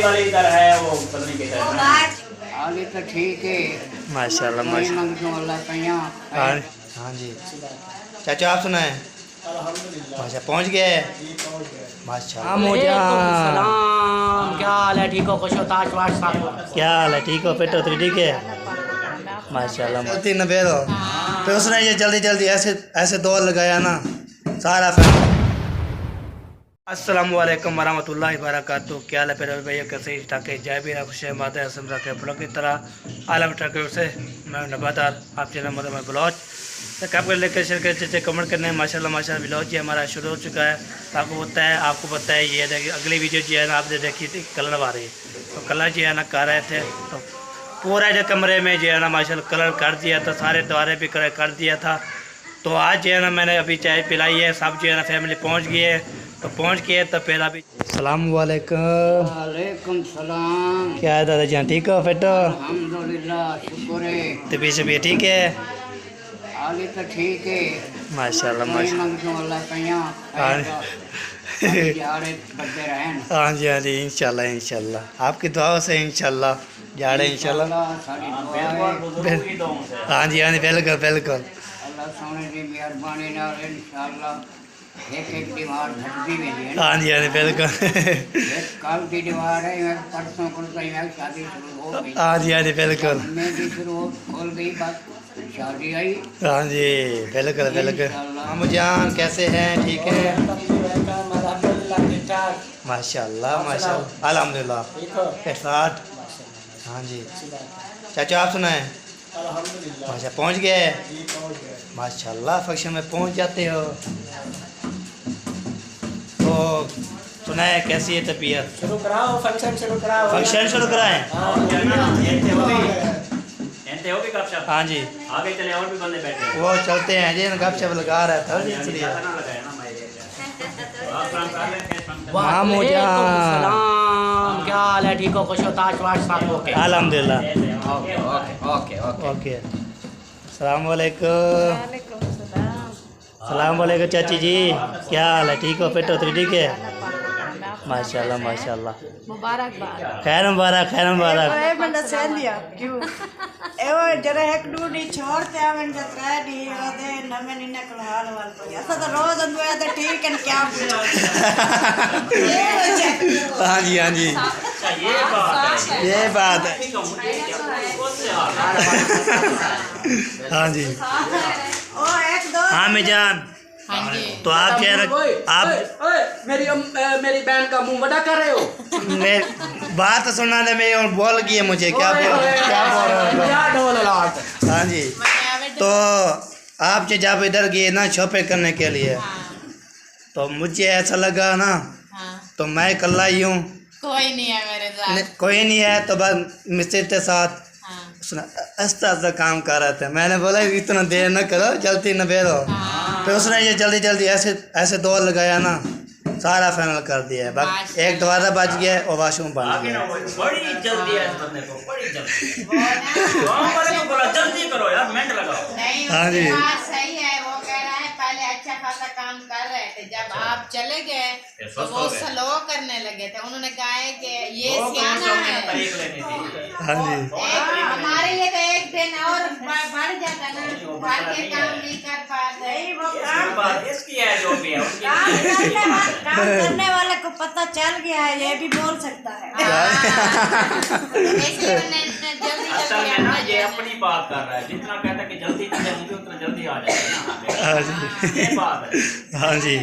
वाली इधर है वो पता नहीं कैसा है। आगे तो ठीक है माशाल्लाह माशाल्लाह। हाँ जी चाचा आप सुनाए माशा पहुँच गए माशाल्लाह। क्या हाल है? ठीक हो? खुश हो? ताज वाज साथ क्या हाल है? ठीक हो? पेट तो ठीक है माशाल्लाह। गलती न बेरो फिर उसने ये जल्दी जल्दी ऐसे ऐसे दौड़ लगाया ना सारा फैन। अस्सलाम वालेकुम वरहमतुल्लाहि वबरकातुहू। क्या हाल है फिर भैया कैसे ठाके जय भी खुश है माता हसन रखे ब्लॉग की तरह आलम ठाके से मैं नबादार आप चैनल मदद ब्लॉग तक आपको लेकर शेयर कर चेचे कमेंट करने माशाल्लाह माशाल्लाह ब्लॉग जी हमारा शुरू हो चुका है। तो आपको पता है ये देखिए अगली वीडियो जो है ना आपने देखी थी कलर आ रही है तो कलर जो है ना कर रहे थे तो पूरा जो कमरे में जो है ना माशाल्लाह कलर कर दिया था सारे द्वारे भी कर दिया था। तो आज जो है ना मैंने अभी चाय पिलाई है सब जो है ना फैमिली पहुँच गई है तो पहुँच गए तो फिर अभी सलाम वालेकुम। वालेकुम सलाम। क्या है दादा जी ठीक हो फिट हो? अल्हम्दुलिल्लाह शुक्र है। तबीयत शबीयत ठीक है? आगे तो ठीक है माशाल्लाह माशाल्लाह। हाँ जी हाँ जी इंशाल्लाह इंशाल्लाह आपकी दुआ से इंशाल्लाह जाड़े इंशाल्लाह। हाँ जी बिल्कुल बिल्कुल अल्लाह सोने की मेहरबानी नाल इंशाल्लाह एक दीवार घटती भी है। हाँ जी बिल्कुल कल की दीवार है परसों को शादी शुरू हो गई। हाँ जी बिल्कुल मैं भी शुरू खोल गई बात शादी आई। हाँ जी बिल्कुल बिल्कुल। हम जान कैसे हैं? ठीक है माशाल्लाह माशाल्लाह अल्हम्दुलिल्लाह साथ। हाँ जी चाचा आप सुनाए माशा पहुँच गए माशाल्लाह फंक्शन में पहुँच जाते हो तो सुनाए कैसी है तबीयत? शुरू कराओ फंक्शन शुरू कराओ। फंक्शन शुरू कराएं? होगी गपशप। हाँ जी आगे चले और भी बंदे बैठे हैं। वो चलते हैं जी गपशप लगा रहा था इसलिए मामू जान। क्या हाल है? ठीक हो? खुश हो? ताज वाज साथ हो के अल्हम्दुलिल्लाह। ओके ओके ओके ओके अस्सलाम वालेकुम। सलाम वालेकुम चाची जी क्या हाल है? ठीक हो फिट हो? ठीक है माशाल्लाह माशाल्लाह। मुबारकबाद। खैर मुबारक खैर मुबारक। ए बंदा सेंदिया क्यों एवो जरा एक दूनी छोड़ते आवन जत्रा दी ओदे नमे निने कल हाल वाल को ऐसा तो रोज अंदर तो ठीक है क्या पूछो। हाँ जी हाँ जी ये बात है। हाँ जी ओ एक दो हाँ मिजान तो आप क्या आप मेरी बहन का मुंह बड़ा कर रहे हो। मैं बात सुनाने में और बोल गई है मुझे क्या बोल रहे हो? हाँ जी तो आप जब इधर गए ना शॉपिंग करने के लिए तो मुझे ऐसा लगा ना तो मैं कल्ला ही हूँ कोई नहीं है मेरे साथ। कोई नहीं है तो बस मिस्त्री के साथ उसने आस्ता आस्ता काम कर रहे थे। मैंने बोला इतना देर न करो जल्दी न बेरो फिर उसने ये जल्दी जल्दी ऐसे ऐसे दौड़ लगाया ना सारा फाइनल कर दिया है। बस एक दरवाज़ा बच गया और वाशरूम बन गया। बड़ी जल्दी है इस बंदे को बड़ी जल्दी। काम वाले को बोला जल्दी करो यार मिनट लगाओ। नहीं हाँ जी सही है वो कह रहा है पहले अच्छा खासा काम कर रहे थे जब आप चले गए तो वो स्लो करने लगे थे। उन्होंने कहा है कि ये सियाना है। हाँ जी हमारे लिए तो एक दिन और बढ़ जाता ना घर के काम नहीं कर पाते वो इसकी है जो भी है काम करने वाले को पता चल गया है ये भी बोल सकता है। असल में ना ये अपनी बात कर रहा है जितना कहता है कि जल्दी चीजें होंगी उतना जल्दी आ जाएगा। हाँ जी ये बात है। हाँ जी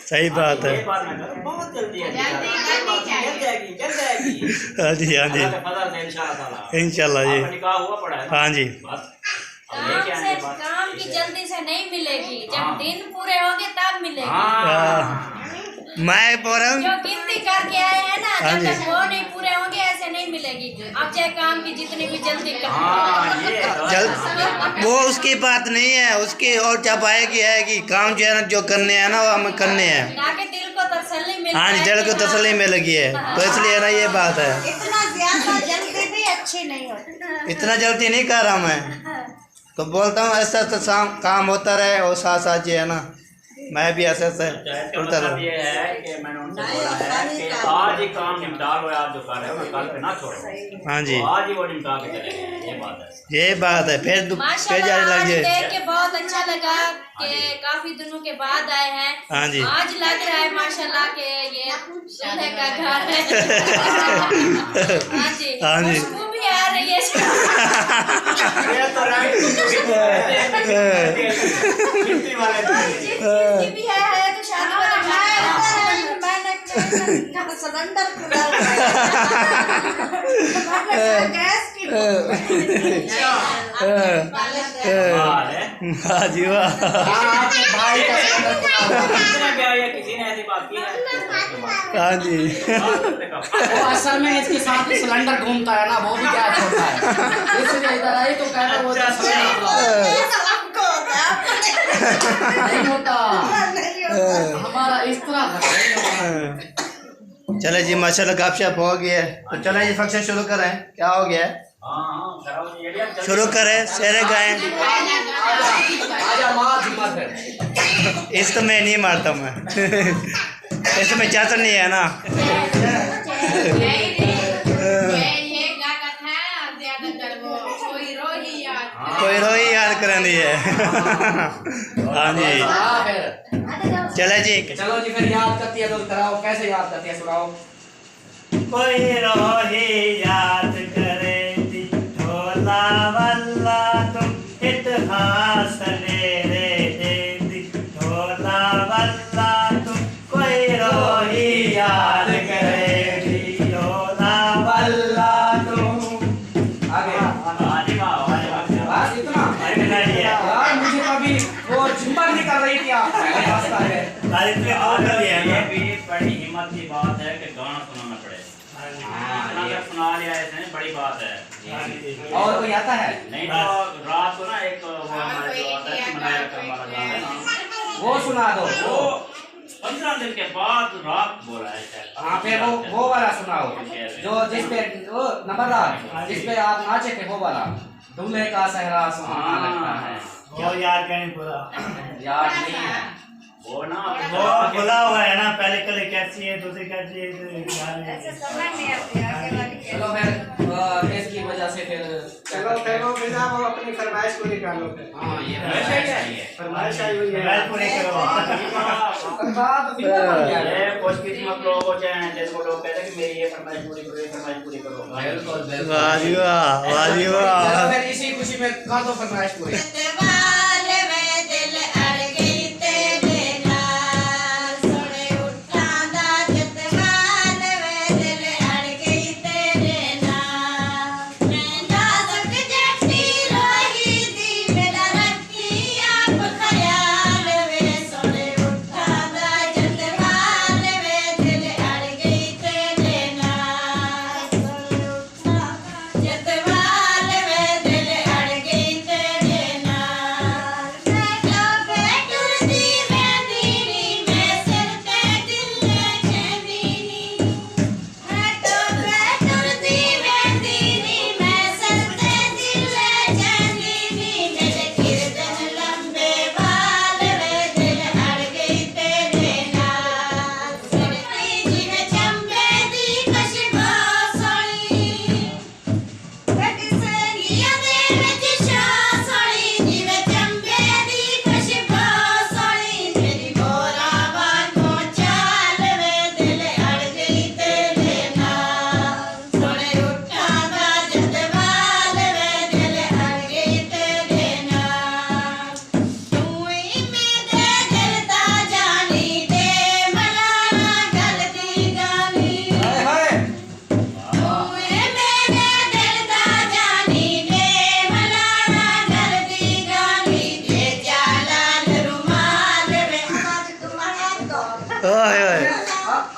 सही बात है। ये बात मैं करूं बहुत जल्दी है जल्दी जल जाएगी हाँ जी हाँ जी फजल से इंशाल्लाह इंशाल्लाह जी निकाह हुआ पड़ा है। हाँ जी बस काम की जल्दी से नहीं मिलेगी जब दिन पूरे होंगे तब मिलेगी। हाँ मैं बोल रहा जो हूँ गिनती करके आए हैं ना हाँ जब जी। तक वो नहीं पूरे होंगे ऐसे नहीं मिलेगी। आप चाहे काम की जितनी भी जल्दी हाँ ये जल वो उसकी बात नहीं है उसकी और जब आएगी आएगी काम जो है ना जो करने हैं ना वो हमें करने हैं। ताकि दिल को तसल्ली मिल हाँ जी जाए दिल को कि तसल्ली में लगी है तो इसलिए ना ये बात है। इतना ज्यादा जल्दी भी अच्छी नहीं होती। इतना जल्दी नहीं कर रहा मैं तो बोलता हूँ ऐसा तो काम होता रहे और साथ साथ जो है ना मैं भी ऐसे ऐसे इसका उड़ता मतलब रहूँ। ये है कि मैंने उनसे बोला है कि आज ही काम निपटा लो, आप जो कर रहे हो कल पे ना छोड़ो। हाँ जी, तो आज ही वो निपटा के चले गए, ये बात है। ये बात है। फिर जाने माशाल्लाह आज लग देख जाए। के बहुत अच्छा लगा कि काफी दिनों के बाद आए हैं। हाँ जी। आज लग रहा है माशाल्लाह के ये दूल्हे का घर है। हाँ जी, हाँ जी। खुशबू भी आ रही है। ये तो राइट कितनी वाले जिसकी भी है तो शादी वाला मैंने सिलेंडर खुला हुआ है गैस की कमाल है। हाँ जी वाह। आपके भाई का किसी ने क्या ये किसी ने ऐसी बात की है? हाँ जी। वो असल में इसके साथ सिलेंडर घूमता है ना, वो भी क्या छोड़ता है, इसलिए इधर आई तो कह रहा वो नहीं होता, हमारा इस तरह था। चले जी, माशाल्लाह गपशप हो गया है, तो चले जी फंक्शन शुरू करें। क्या हो गया है? शुरू करें, शेरे गाएं। आजा मार हिम्मत है। इस तो मैं नहीं मारता मैं। इसमें चाचा नहीं है ना। ये गाना था ज्यादातर वो कोई रोही याद कोई रोई याद करनी है। हाँ जी, हाँ फिर चले जी। चलो जी, फिर याद करती है तो कराओ, कैसे याद करती है सुनाओ। कोई रोही याद करे थी, ढोला वल्ला तुम इतिहास मेरे देती, ढोला वल्ला तुम कोई रोही याद करे थी, ढोला वल्ला तुम। आगे बस इतना नहीं है। यार, मुझे कभी वो झुमर नहीं कर रही थी आप, पहले रास्ता है। ये भी बड़ी हिम्मत की बात है कि गाना सुनाना पड़े। अगर सुना लिया इसने बड़ी बात है। और कोई आता है? नहीं तो रात को ना एक वो हमारे जो आता है मनाया करने वाला गाना है ना, वो सुना दो। वो 15 दिन के बाद रात बोला है शायद। हाँ फिर वो वाला सुनाओ जो जिसपे वो नंबरदार जिसपे आप नाचे थे, वो वाला दूल्हे का सहरा सुहाना लगता है। वो याद करनी पूरा। याद नहीं है वो ना वो खुला हुआ है ना, पहले कल कैसी है, दूसरी कैसी है, चलो फिर इसकी वजह से फिर चलो बिना वो अपनी फरमाइश को निकालो। हाँ ये फरमाइश आई हुई है। मैं पूरे करो। बात फिर बन गया है। ये खुशकिस्मत लोग होते हैं जिनको लोग कहते हैं कि मेरी ये फरमाइश पूरी करो, ये फरमाइश पूरी करो। बिल्कुल बिल्कुल। वाह जी वाह, वाह जी वाह। चलो फिर इसी खुशी में कर दो फरमाइश पूरी।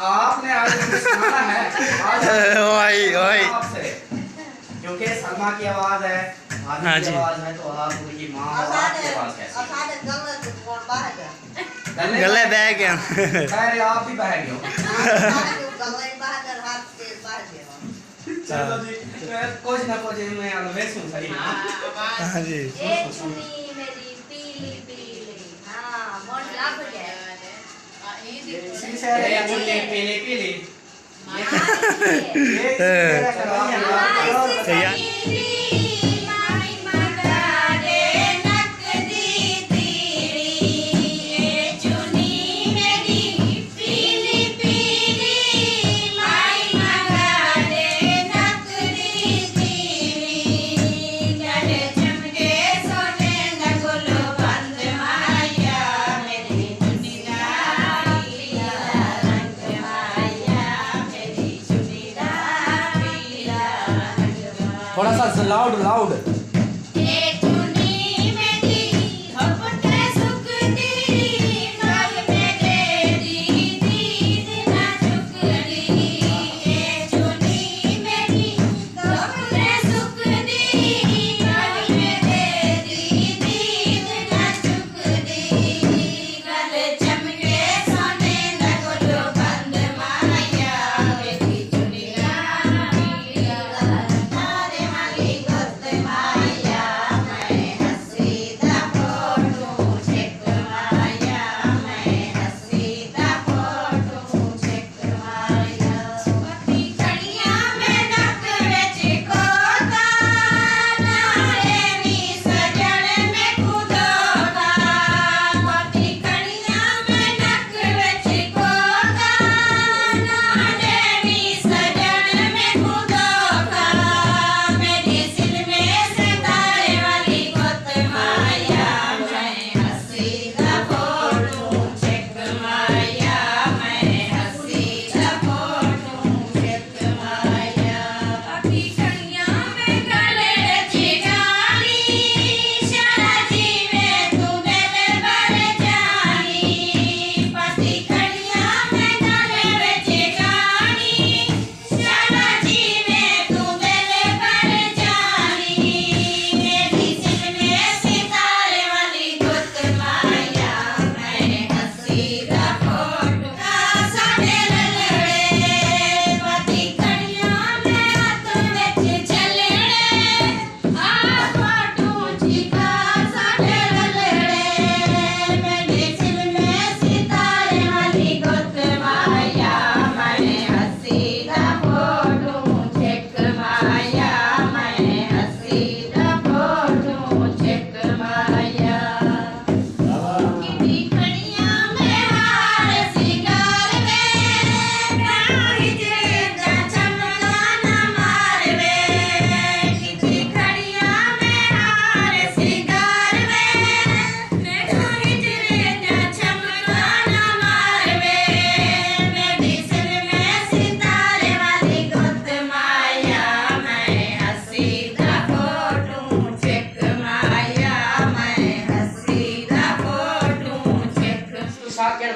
आपने आज सुनाना है ओए ओए। आपसे, क्योंकि सलमा की आवाज है, हाँ आदमी जी। की आवाज है, तो आप उनकी माँ और आपकी आवाज कैसी? गले बह गया। खैर आप भी बह गए हो। चलो जी, कुछ ना कुछ मैं अलवेज सुन सही ना। हाँ जी। मेरी पीली पीली हाँ मोड़ लग गया ये चुन्नी पीली पीली थोड़ा सा लाउड लाउड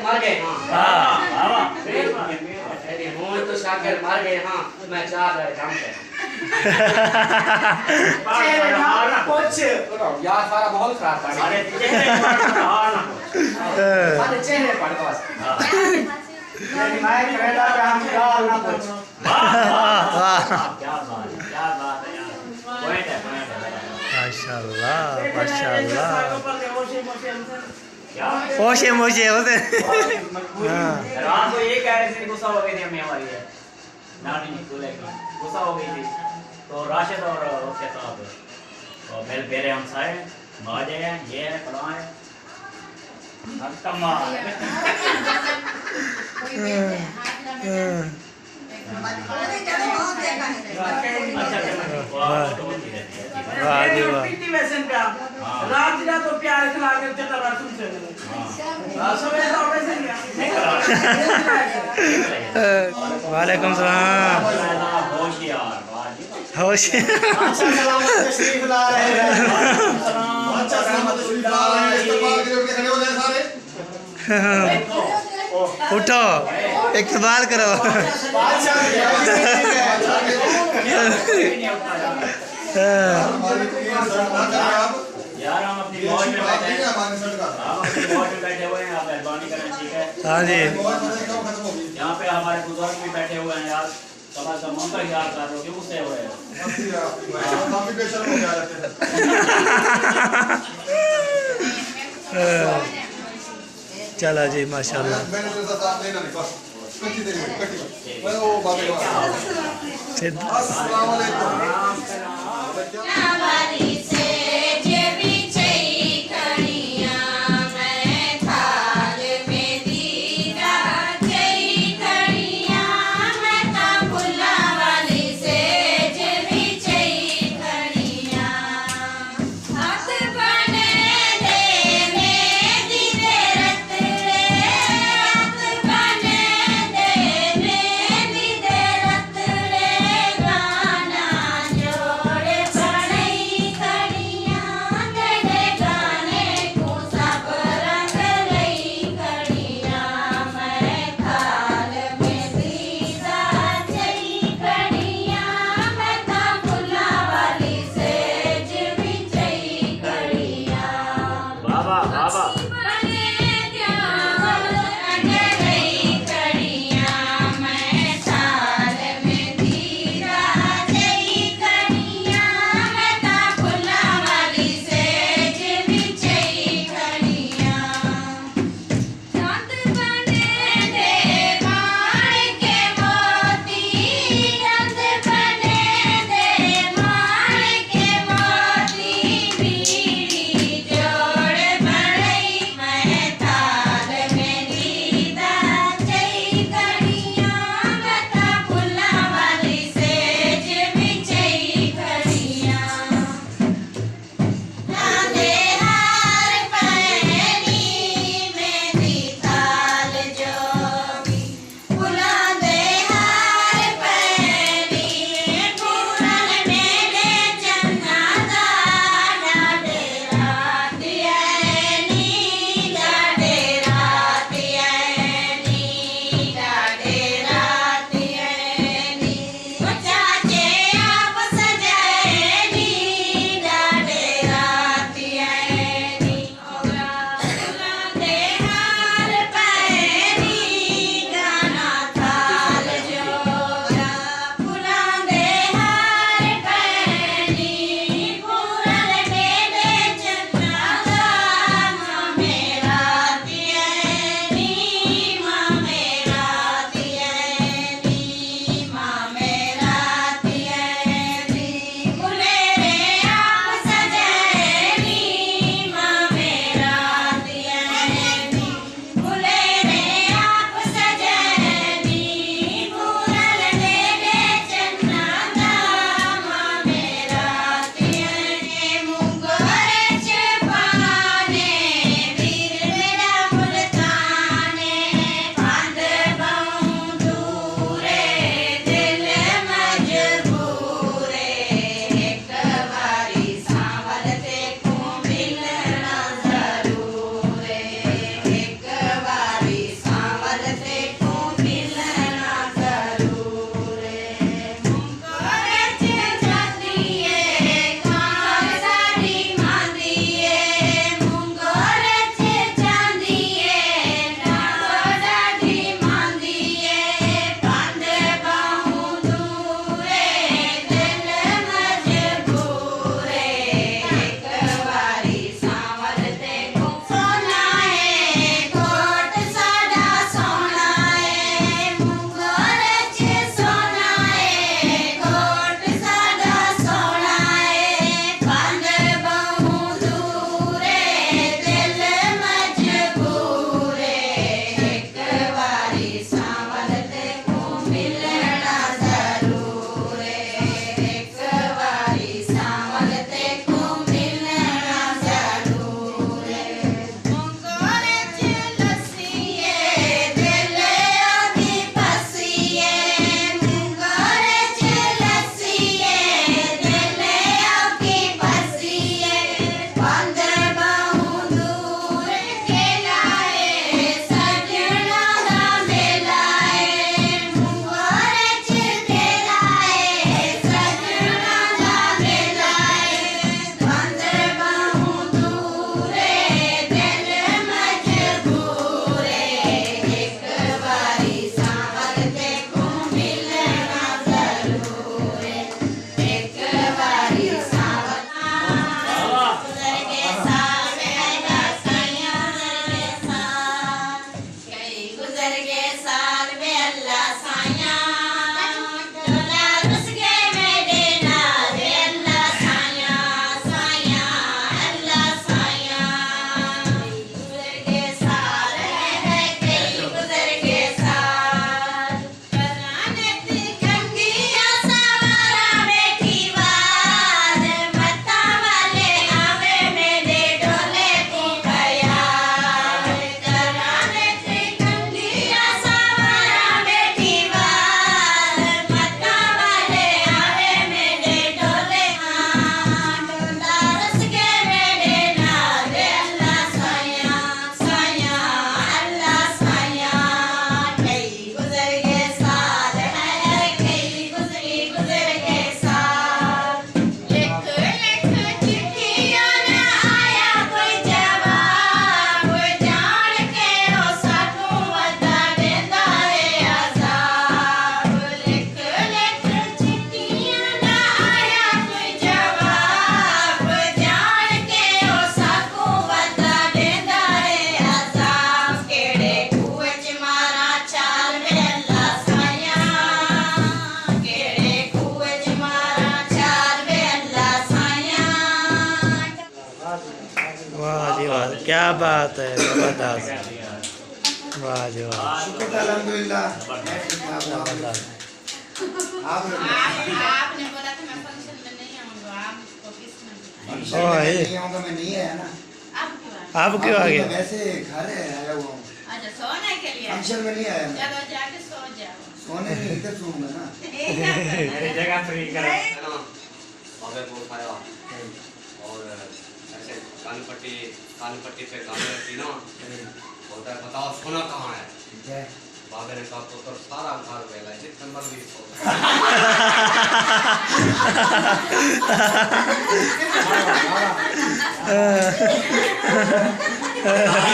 मर गए तो शाकिर मर गए हाँ मैं जा रहा काम पे यार सारा माहौल खराब था चेहरे पर बस मैं कनाडा पे हम गाल ना पूछ क्या बात है यार पॉइंट है माशाल्लाह माशाल्लाह क्या ओशे मोशे होते रात को ये कह रहे थे गुस्सा हो गई थी अम्मी हमारी है नानी दूल्हे की गुस्सा हो गई थी तो राशिद और उसके साथ और मेरे हमसाए बाजे हैं ये है फलां है कमाल रात तो प्यार खिला कर चटा सुनते वालेकुम सलाम होशियार होशियार तशरीफ ला रहे हैं अच्छा सलामत तशरीफ ला रहे हैं इस्तेमाल के उठ के खड़े हो जाए सारे उठो इकबाल करो यार हम अपनी मौज में बैठे हैं आप मेहरबानी करें ठीक है हाँ जी यहाँ पे हमारे बुजुर्ग भी बैठे हुए हैं यार कम से कम उनका याद कर लो क्यों गुस्से हो रहे हो चलो जी माशाल्लाह। मैंने तेरे साथ साथ लेना नहीं बस कच्ची तेरी कच्ची मैं वो बातें सिद्ध- अस्सलाम वालेकुम वाली से जे पीछे खड़िया मैं थाल में दीदा जई खड़िया मैं काबुला वाली से जे पीछे खड़िया हाथ बने दे मेरी दे रतले हाथ बने दे मेरी दे रतले गाना जोड़े बने क्या बात है, जबरदस्त। वाह जी वाह, अल्हम्दुलिल्लाह। जबरदस्त। आपने बोला था मैं फंक्शन में नहीं आऊंगा, आपको किसने बुलाया? नहीं आऊंगा, मैं नहीं आया ना। अब क्यों आए? आप क्यों आ गए? वैसे घर आया हुआ हूँ, अच्छा सोने के लिए आए? फंक्शन में नहीं आया मैं। चलो जाके सो जाओ। सोने नहीं, इधर सोऊंगा ना। मेरी जगह फ्री करो। बाबे को उठाया और ऐसे कान पट्टी पे कान रखी ना, बोलता है बताओ सोना कहाँ है। ठीक है। बाबे ने कहा तो सारा घर वेला है, जिस नंबर भी सो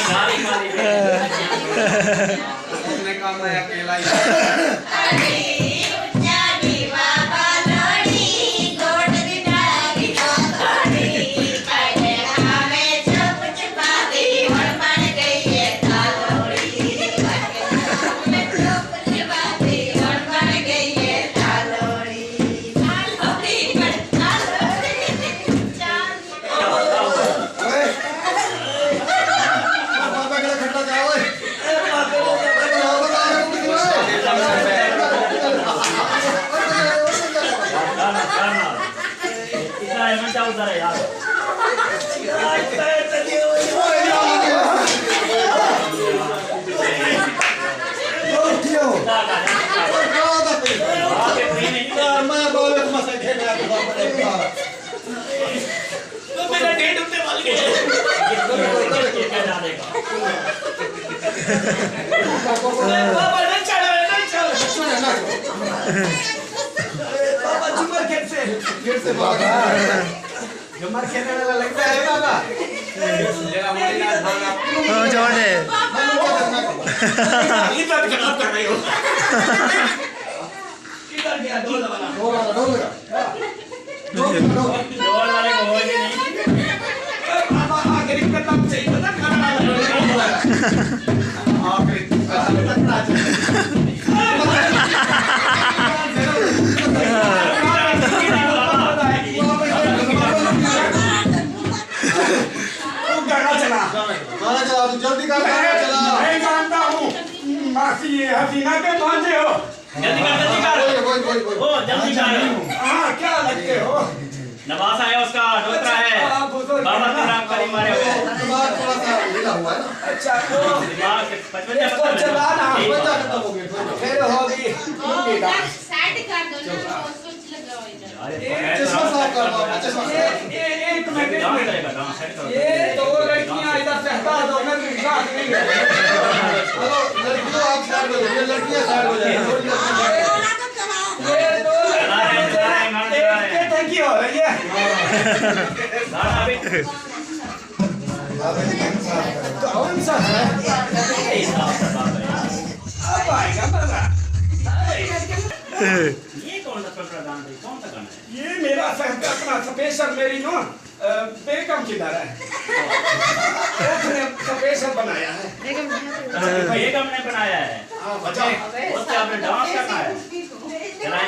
खाली खाली उसने कहा मैं अकेला ही उधर है यार। मेरा डेट उठने वाली है। क्या जानेगा? बाबा नहीं चढ़ो, नहीं चढ़ो। बाबा झूमर कैसे? से बाबा झूमर खेलने वाला लगता है बाबा। जरा मोड़ी ना भागा। जोड़ दे। इधर खराब कर रही हो। इधर गया डोल वाला। डोल वाले को होगी नहीं। बाबा आखिरी कदम से पता खाना आखिरी जल्दी कर चला। मैं जानता हूँ मासी ये हसीना के भांजे हो। जल्दी कर जल्दी कर। ओ जल्दी कर। हाँ क्या लगते हो? नवासा है उसका डोकरा है। बाबा तेरा करी मारे हुए। दिमाग थोड़ा सा ढीला हुआ है ना। अच्छा तो दिमाग 55 इसको चलाना फिर होगी सेट कर दो ना, वो स्विच लगाओ इधर। चश्मा साफ कर दो, चश्मा साफ। एक मिनट ये दो लड़कियां इधर से हटा दो, मैं विश्वास नहीं है। हेलो लड़कियों आप साइड हो जाइए, लड़कियां साइड हो जाइए। ये दो एक टंकी हो रही है। कौन सा है? अब आएगा मजा। ये कौन सा छोटा गाना है? कौन सा गाना है? ये मेरा अपना स्पेशल मेरी नो बेगम की तरह है। उसने स्पेशल बनाया है। बेगम ने बनाया है। हाँ बचाओ। उससे आपने डांस करना है। चलाएं।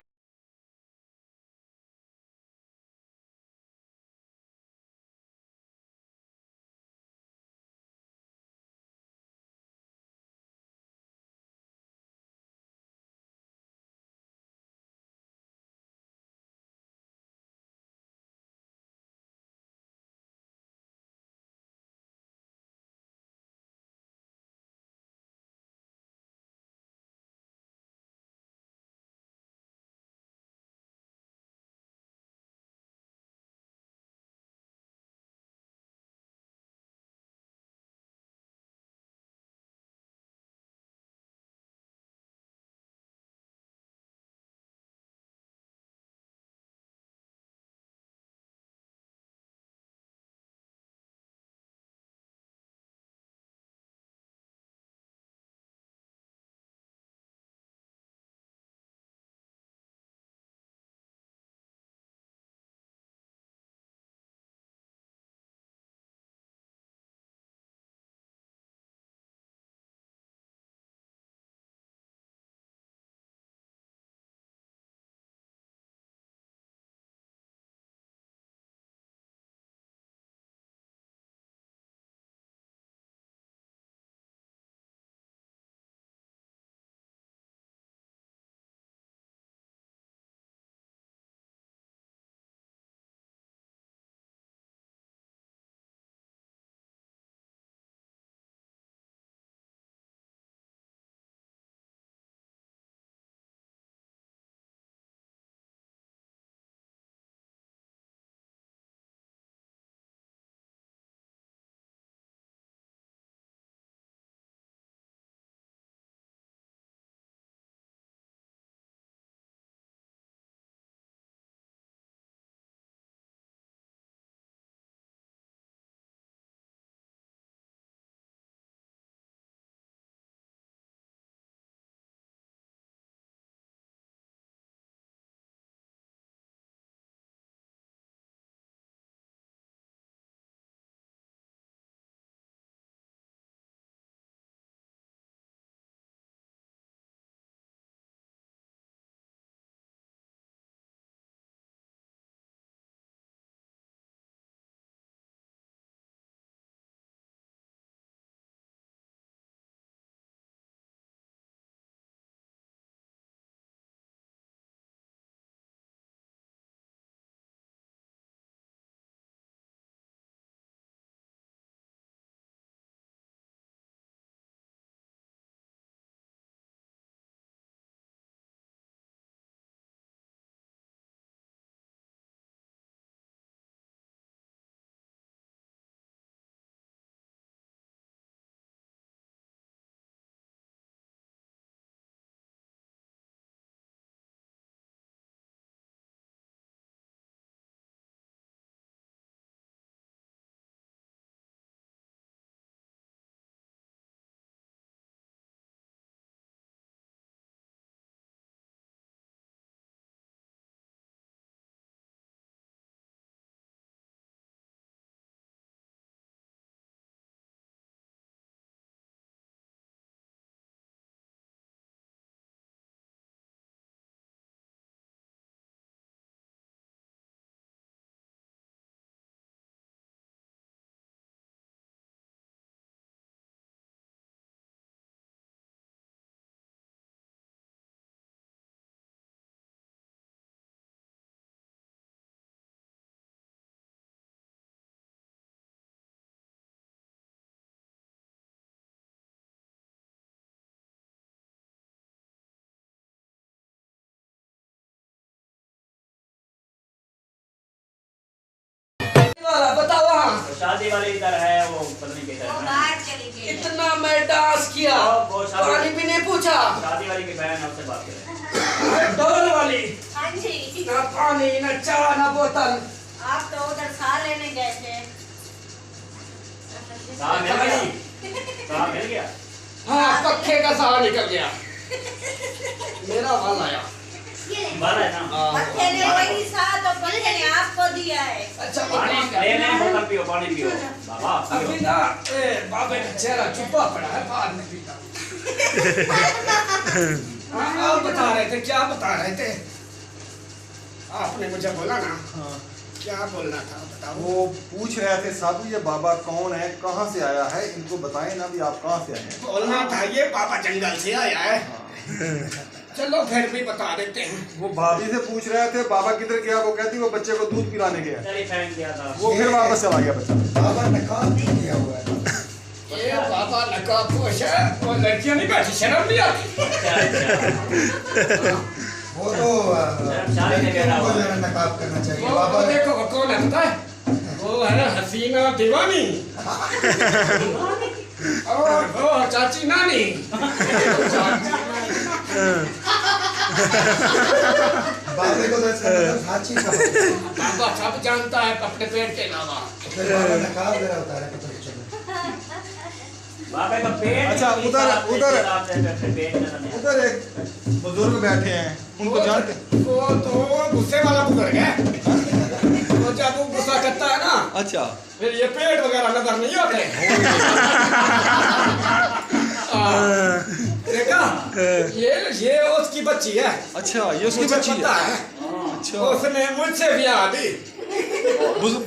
तो शादी वाली इधर है, वो पता नहीं किधर वो है। बाहर चली गई। इतना मैं डांस किया, वो शादी- पानी भी नहीं पूछा। शादी वाली की बहन है, उससे बात करें। डबल वाली, हाँ जी, ना पानी ना चाय ना बोतल। आप तो उधर खा लेने गए थे। कहाँ मिल गया? कहाँ मिल गया? हाँ, पक्के का सहा निकल गया। मेरा वाल आया। बाल है ना? पत्ते ने वही सा तो पत्ते ने आपको दिया है। अच्छा पानी ले ले, बोतल पियो, पानी पियो बाबा, अभी पियो। ना बाबे का चेहरा छुपा पड़ा है, बाद में पीता। हाँ, आप बता रहे थे, क्या बता रहे थे? आपने मुझे बोला ना, क्या बोलना था बताओ। वो पूछ रहे थे साधु ये बाबा कौन है, कहाँ से आया है, इनको बताएं ना भी आप कहाँ से आए हैं। बोलना था ये बाबा जंगल से आया है। चलो फिर भी बता देते हैं। वो भाभी से पूछ रहे थे बाबा किधर गया, वो कहती वो बच्चे को दूध पिलाने गया। तेरी फैन किया था। वो फिर वापस चला गया बच्चा। बाबा नकाब नहीं किया हुआ है। ये बाबा नकाब पोश है, वो लड़कियां नहीं बैठी, शर्म नहीं आती। अच्छा, अच्छा। वो तो शादी में लड़कियों बैठा को हुआ है। जरा नकाब करना चाहिए वो बाबा। देखो वो कौन है पता है? वो है हसीना दीवानी और वो चाची नानी। बाबे को तो इसका मतलब साची का बाबा सब जानता है अपने पेट के अलावा। फिर बाबा नकाब जरा उतारे पता चले। बाबा का पेट अच्छा, इस उधर- हिसाब से उधर- हिसाब से पेट नजर नहीं आता। उधर एक बुजुर्ग बैठे हैं, उनको जानते। वो तो गुस्से वाला बुजुर्ग है। वो जब वो गुस्सा करता है ना, अच्छा, फिर ये पेट वगैरह नजर नहीं आते। देखा? ये उसकी बच्ची है। अच्छा, ये उसकी मुझे बच्ची पता है। है। अच्छा, उसने मुझसे ब्याह दी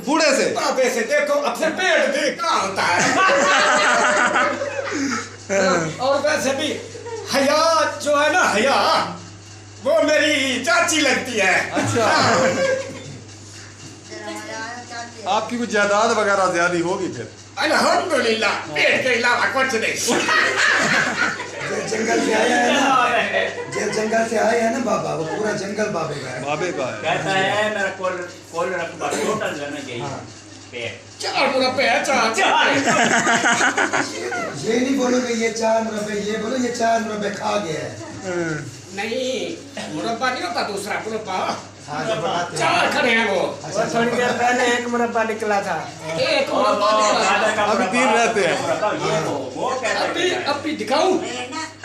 बूढ़े से। बाबे से। देखो अब से पेट देख कहाँ होता है। और वैसे भी हया जो है ना, हया वो मेरी चाची लगती है। अच्छा, आपकी कुछ जायदाद वगैरह ज्यादा होगी फिर। अल्हम्दुलिल्लाह, पेट के अलावा कुछ नहीं। जो जंगल से आया है ना, जो जंगल से आया है ना बाबा, वो पूरा जंगल बाबे का है। बाबे का है। कहता है मेरा कोल रखबा टोटल रहना चाहिए पेट। चार मुरब्बे है, चार। ये नहीं बोलोगे ये 4 मुरब्बे, ये बोलो ये 4 मुरब्बे खा गया है। नहीं, मुरब्बा नहीं होता, दूसरा मुरब्बा। हाँ जो बनाते हैं। 4 खड़े हैं वो। थोड़ी देर पहले एक मुरब्बा निकला था। एक मुरब्बा निकला था। अभी 3 रहते हैं। ये वो कहता है कि- अभी दिखाऊं?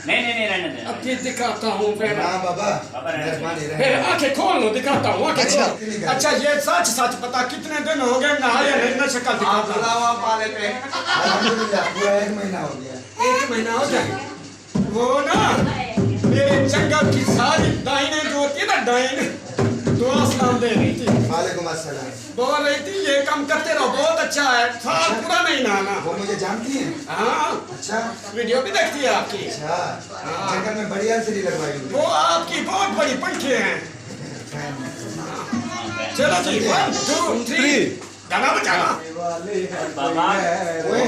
नहीं नहीं नहीं रहने दे। अभी दिखाता हूँ फिर। हाँ बाबा, बाबा रहने दे। मेहरबानी फिर रहे। आंखें खोल लो, दिखाता हूँ आंखें अच्छा। खोल। अच्छा ये सच सच बता, कितने दिन हो गए नहाया नहीं ना? शक्ल दिखाता हूँ। अल्हम्दुलिल्लाह पूरा 1 महीना हो गया। 1 महीना हो जाए। वो ना मेरे जंगल की सारी डाइनें जो होती है ना, डाइन दुआ सलाम दे रही थी। वालेकुम अस्सलाम। बोल रही थी ये काम करते रहो, बहुत अच्छा है, साल पूरा नहीं नहाना। वो मुझे जानती हैं? हाँ, अच्छा वीडियो भी देखती है आपकी। अच्छा, जंगल में बढ़िया से लगवाई हुई। वो आपकी बहुत बड़ी पंखे हैं। चलो जी, 1 2 3 गाना बजाना। बाबा ओए,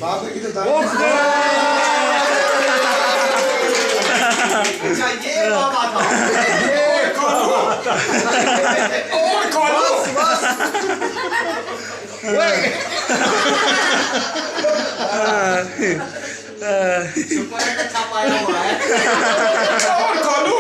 बाबे की तो अच्छा, ये बाबा था। ये कौन हुआ? और कौन हुआ? सुपर अच्छा पाया हुआ है। और कौन